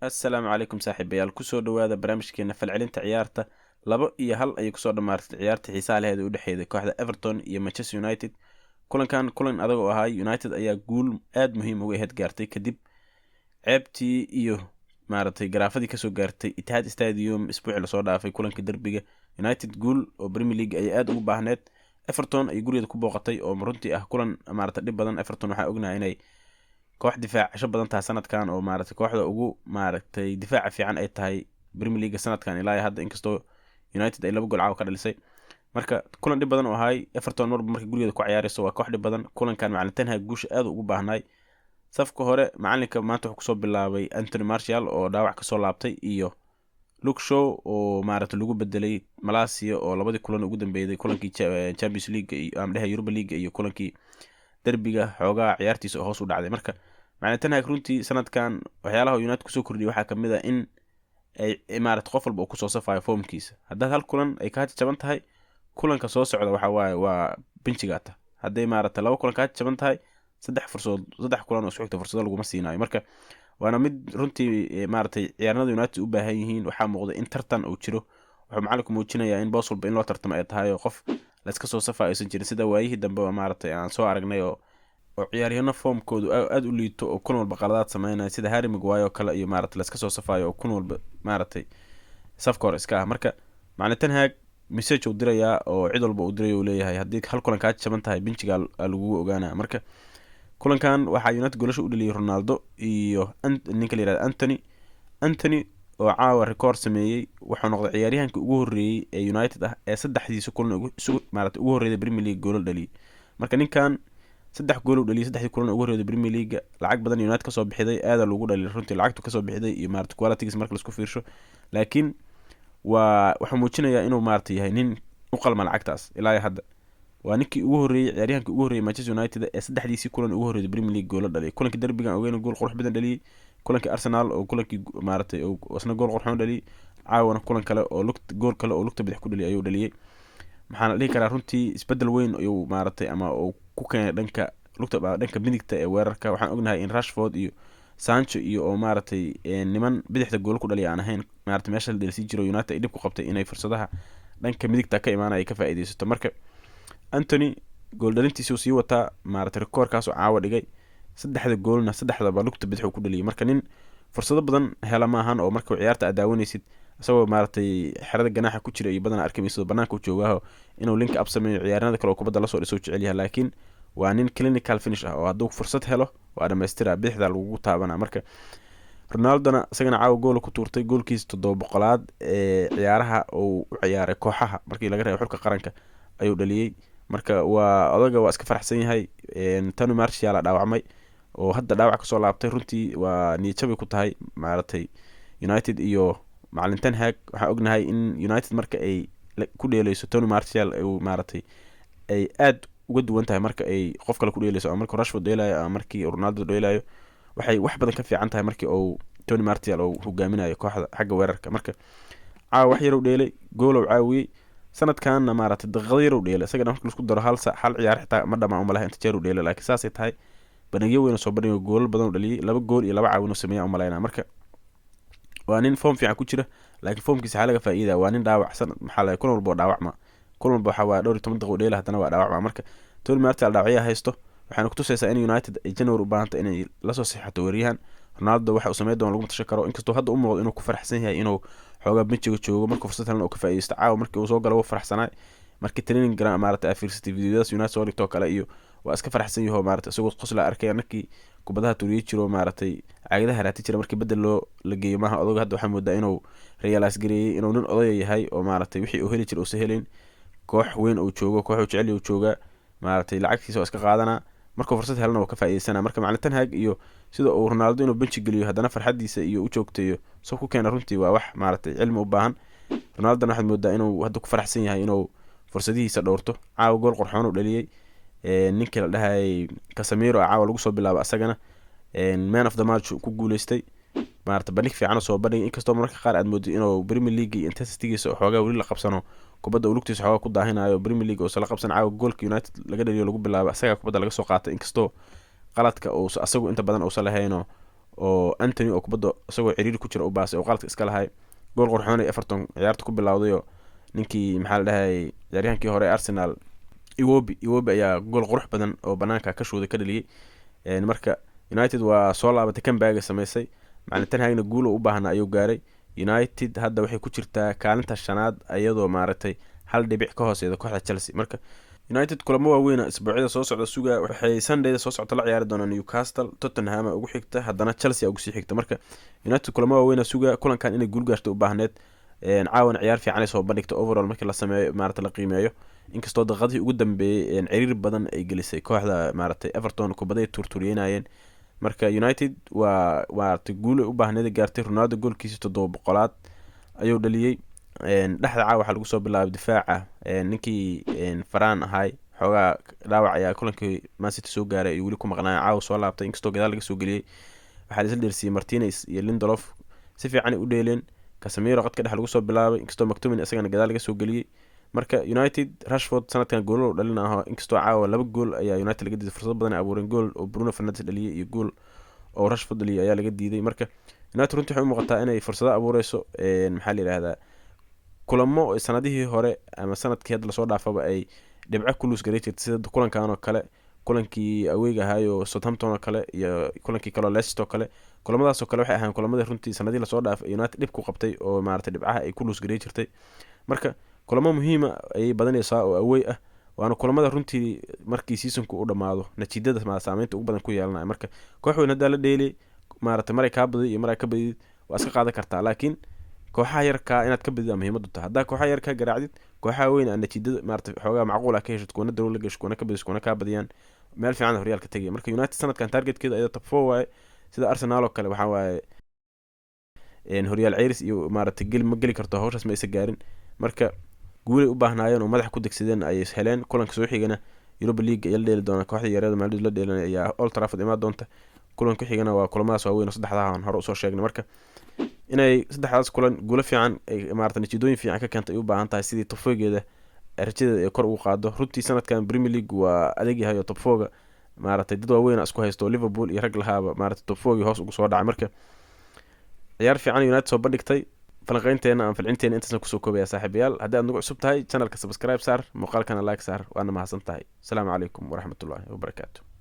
assalaamu calaykum saaxiibayaal kusoo dhawaada barnaamijkeena falcelinta ciyaarta 2-1 ayay kusoo dhammaartay ciyaarta xiisaha laheed ee u dhexeeyay kooxda Everton iyo Manchester United. Kulan adag oo ahaa United ayaa guul aad muhiim uga ahayd gaartay kadib ceebtii iyo garaafadii kasoo gaartay Etihad Stadium isbuucii lasoo dhaafay kulanka derbiga. United guul oo Premier League ay aad ugu baahneed. Everton ay gurigeeda ku booqatay oo runtii ah kulan dhib badan. Everton waxaa ognahay inay koox difaac badan tahay sanadkan oo kooxda ugu difaaca fiican ay tahay Premier League sanadkan ilaa hadda, inkastoo United ay 2 gool caawa ka dhalisay. Marka kulan dhib badan oo ahay Everton markay gurigeeda ku ciyaarayso waa koox dhib badan. Kulankan macallintan guusha aad ugu baahnay. Safka hore macalinka maanta wuxuu kusoo bilaabay Anthony Martial oo dhaawac kasoo laabtay iyo Luke Shaw oo lagu bedelay Malacia oo labadii kulan ugu dambeeyay kulankii Champions League iyo Europa League iyo kulankii derbiga xoogaa ciyaartiisa oo hoos u dhacday. Marka macallintan runtii sanadkan waxyaalaha United kusoo kordhiyay waxaa kamid ah in ay qof walba uu kusoo safayo formkiisa. Hadda hal kulan ay ka jaban tahay, kulanka soo socda waxa waaye waa benchigaata. Hadday 2 kulan ka jaban tahay, 3 kulan oo isku xigta fursado lagu ma siinayo. Marka waana mid runtii ciyaarnada United u baahan yihiin. Waxaa muuqda in tartan uu jiro. Wuxuu macallinku muujinayaa in boos walba in loo tartamo ay tahay oo qof la iska soo safayo aysan jirin sida waayihii dambe aan soo aragnay oo ciyaaryahanno formkoodu aad u liito oo kun walba qaladaad sameynaya sida Harry Maguire oo kale iyo la iska soo safayo oo kun walba safka hore iska ah. Marka macallintan message uu dirayaa oo cid walba uu dirayo uu leeyahay haddii hal kulan ka jaban tahay benchiga lagu ogaanaa. Marka kulankan waxaa United goolasho u dhaliyay Ronaldo iyo ninka la yiraahdo Anthony oo caawa record sameeyay. Wuxuu noqday ciyaaryahanka ugu horeeyay ee United ah ee saddexdiisa kulan ugu horeeyay Premier League gool dhaliyay. Marka ninkan 3 gool u dhaliyay 3 kulan ugu horeeyay Premier League. Lacag badan United ka soo bixiday aad lagu dhaliyay runtii, lacagtu ka soo bixiday iyo quality-giisa marka la isku fiirsho. Laakiin wuxuu muujinayaa inuu yahay nin u qalma lacagtaas ilaa hadda. waa ninkii ugu horeeyay ciyaaryahanka ugu horeeyay Manchester United ee saddexdiisii kulan ugu horeeyay Premier League gool dhaliyay. Kulankii derbiga ogeyn gool qurux badan dhaliyay. Kulankii Arsenal oo kulankii oo isna gool qurxoon dhaliyay. Caawana kulan kale oo gool kale oo lugta bidix ku dhaliyay ayuu dhaliyay. Maxaan dhihi karaa runtii isbedel weyn ayuu ama uu ku keenay dhanka midigta ee weerarka. Waxaan ognahay in Rashford iyo Sancho iyo oo niman bidixda gool ku dhaliyay aan ahayn meesha la dheelsi jiro United ay dib ku qabtay inay fursadaha dhanka midigta ka imaanay ay ka faa'iideysato. Marka Anthony gool dhalintiisa sii wataa rekoorkaas oo caawa dhigay 3 goolna 3daba lugta bidix ku dhaliyay. Marka nin fursado badan hela ma ahan oo marka ciyaarta aad daawanaysid asagoo xerada ganaaxa ku jira iyo badan arkamayso banaanka u joogaho inuu link up sameeyo ciyaarnada kale oo kubadda la soo dhiso jecel yahay. Laakiin waa nin clinical finish ah oo hadduu fursad helo waa dhameystira bidixda lagu taabana. Marka Ronaldo isagana caawa gool ku tuurtay goolkiisa 700aad ee ciyaaraha oo u ciyaaray kooxaha markii laga reebo xulka qaranka ayuu dhaliyay. Marka waa iska faraxsan yahay. Anthony Martial dhaawacmay oo hadda dhaawac ka soo laabtay. Runtii waa niyad ku tahay United iyo macallintan waxaa ognahay in United marka ay ku dheelayso Tony Martial ay aad uga duwan tahay marka ay qof kale ku dheelayso ama marka Rashford dheelayo ama markii Ronaldo dheelayo. Waxay wax badan ka fiican tahay markii uu Tony Martial uu hogaaminayo kooxda xagga weerarka. Marka caawa wax yar uu dheelay gool uu caawiyay sanadkan daqiiqado yar uu dheelay. Isaga markii isku daro hal ciyaar xitaa ma dhamaan malaha inta jeer uu dheelay. Laakiin saasay tahay banagyo weyn soo bandhigay gool badan u dhaliyay. 2 gool iyo 2 caawin uu sameeyay malaynaa. Marka waa nin form fiican ku jira laakiin formkiisa xalaga faa'iida waa nin dhaawacsan. kulan walba dhaawacma kulan walba waxa waa 12 daqiiqo dheelay haddana waa dhaawacma. Marka Tony Martial dhaawacaya haysto waxaan ku tusaysaa in United ay January u baahanta inay la soo saxiixato weeraryahan. Ronaldo waxa uu sameeyay doon lagu matashan karo inkastoo hadda u muuqdo inuu ku faraxsan yahay inuu xoogaa benchiga joogo markuu fursad helan oo ka faa'iideysto. Caawa markii uu soo galo wuu faraxsanaa. Markii training fiirsatay videodaas United soo dhigto kale iyo waa iska faraxsan yahay isagoo qosla arkay markii kubadaha turiyay jiro caagadaha raati jira markii bedel la geeyo maaha. Odaga hadda waxaa moodaa inuu realize gareeyay inuu nin oday yahay oo wixii uu heli jiray uu sahelin koox weyn uu joogo koox uu jecel yahay uu jooga lacagtiisa oo iska qaadana markuu fursad helana oo ka faa'iideysana. Marka macallintan iyo sida uu Ronaldo inuu bench galiyo haddana farxadiisa iyo u joogteeyo soo ku keenay runtii waa wax cilmi u baahan. Ronaldo waxaad moodaa inuu hadda ku faraxsan yahay inuu fursadihiisa dhowrto. Caawa gool qurxoon u dhaliyay. Ninkii la dhahay Casemiro caawa lagu soo bilaabay asagana man of the match ku guuleystay. bandhig fiican soo bandhigay inkastoo mararka qaar aad moodo inuu Premier League intensity-giisa oo xoogaa wali la qabsano kubadda uu lugtiisa xoogaa ku daahinayo Premier League oo sala qabsan caawa goolka United laga dhaliyo lagu bilaabo asaga kubadda laga soo qaatay inkastoo qaladka oo asagu inta badan oo salahayn oo Anthony oo kubadda isagoo ciriiri ku jira u baasay oo qalad iska lahay gool qurxoon ay Everton ciyaarta ku bilowday oo ninkii maxaa la dhahay ciyaaryahankii hore Arsenal Iwobi ayaa gool qurux badan oo banaanka ka shooday ka dhaliyay marka United waa soo laabatay comeback sameysay macna tan hayna guul u baahnaa ayuu gaaray United hadda waxay ku jirtaa kaalinta shanaad ayadoo maaragtay hal dhibic ka hooseeya kooxda Chelsea marka United kulamo waaweyn isbuucyada soo socda suga waxay Sunday soo socota la ciyaari doonaan Newcastle Tottenham ugu xigta haddana Chelsea ugu sii xigta marka United kulamo waaweyn suga kulankan inay guul gaarto u baahneed caawan ciyaar fiican ay soo bandhigto overall markii la sameeyo maaragtay la qiimeeyo inkastoo daqiiqadii ugu dambeeyay ciriir badan ay gelisay kooxda maaragtay Everton kubaday turturiyeenayeen marka United waa maaragtay guul u baahneed gaartay Ronaldo goolkiisa 700 ayuu dhaliyay dhexda caawa waxa lagu soo bilaabay difaaca ninkii Faraan ahay xogaa dhaawac ayaa kulankii Man City soo gaaray wili ku maqnaa caawa soo laabtay inkastoo gadaal laga soo geliyay waxa la isla dheersiyay Martinez iyo Lindelof si fiican u dheeleen Casemiro qadka dhex lagu soo bilaabay inkastoo McTominay asagana gadaal laga soo geliyay marka United Rashford sanadkan gool u dhalinayo inkastoo caawa 2 gool ayaa United laga diiday fursad badan ay abuureen gool oo Bruno Fernandes dhaliyay iyo gool oo Rashford dhaliyay ayaa laga diiday marka United runtii waxay u muuqataa inay fursado abuureyso maxaa la yiraahdaa kulamo sanadihii hore ama sanadkii hadda lasoo dhaafaba ay dhibco ku luus garay jirtay sida kulankan oo kale kulankii awayga ahayo Southampton oo kale iyo kulankii kale Leicester oo kale kulamadaas oo kale waxay ahaan kulamada runtii sanadihii lasoo dhaafay United dhib ku qabtay oo maaragtay dhibcaha ay ku luus garay jirtay marka kulamo muhiim ah ay badanaysaa oo away ah waana kulamada runtii markii seasonku u dhamaado natiijada ma saameynta ugu badan ku yeelanaya marka koox weyn hadda la dheelay maaragtay maray ka badiyay iyo maray ka badiyay waa iska qaadan kartaa laakiin kooxaha yarka inaad ka badida muhiimadu tahay hadda kooxaha yarka garaacdid kooxaha weyn aan natiijada maaragtay xoogaa macquul ah ka hesho kuwana dawlad gasho kuwana ka badis kuwana ka badiyaan meel fiican horyaalka tagay marka United sanadkan targetkeeda ay top 4 waaye sida Arsenal oo kale waxa waaye horyaal ceyris iyo maaragtay ma geli karto hawshaas ma aysan gaarin marka guulay u baahnaayeen oo madax ku degsadeen ay heleen kulanka soo xigana Europa League ay la dheeli doonaan kooxda yareeda Madrid la dheelanay ayaa Old Trafford imaan doonta kulanka xigana waa kulamadaas waaweyn oo saddexdahan hore u soo sheegnay marka inay saddexdaas kulan guulo fiican ay maaragtay natiijooyin fiican ka keentay u baahan tahay sidii top 4geeda rajadeeda ay kor ugu qaado runtii sanadkan Premier League waa adeeg yahay oo top 4ga maaragtay dad waaweyn isku haysto Liverpool iyo rag lahaaba maaragtay top 4gii hoos ugu soo dhacay marka ciyaar fiican United soo bandhigtay falanqaynteena aan falcinteena intaasna kusoo koobaya saaxiibayaal haddii aad nagu cusub tahay channelka subscribe saar muuqaalkana like saar waana mahadsan tahay asalaamu calaykum waraxmatullaahi wabarakaatu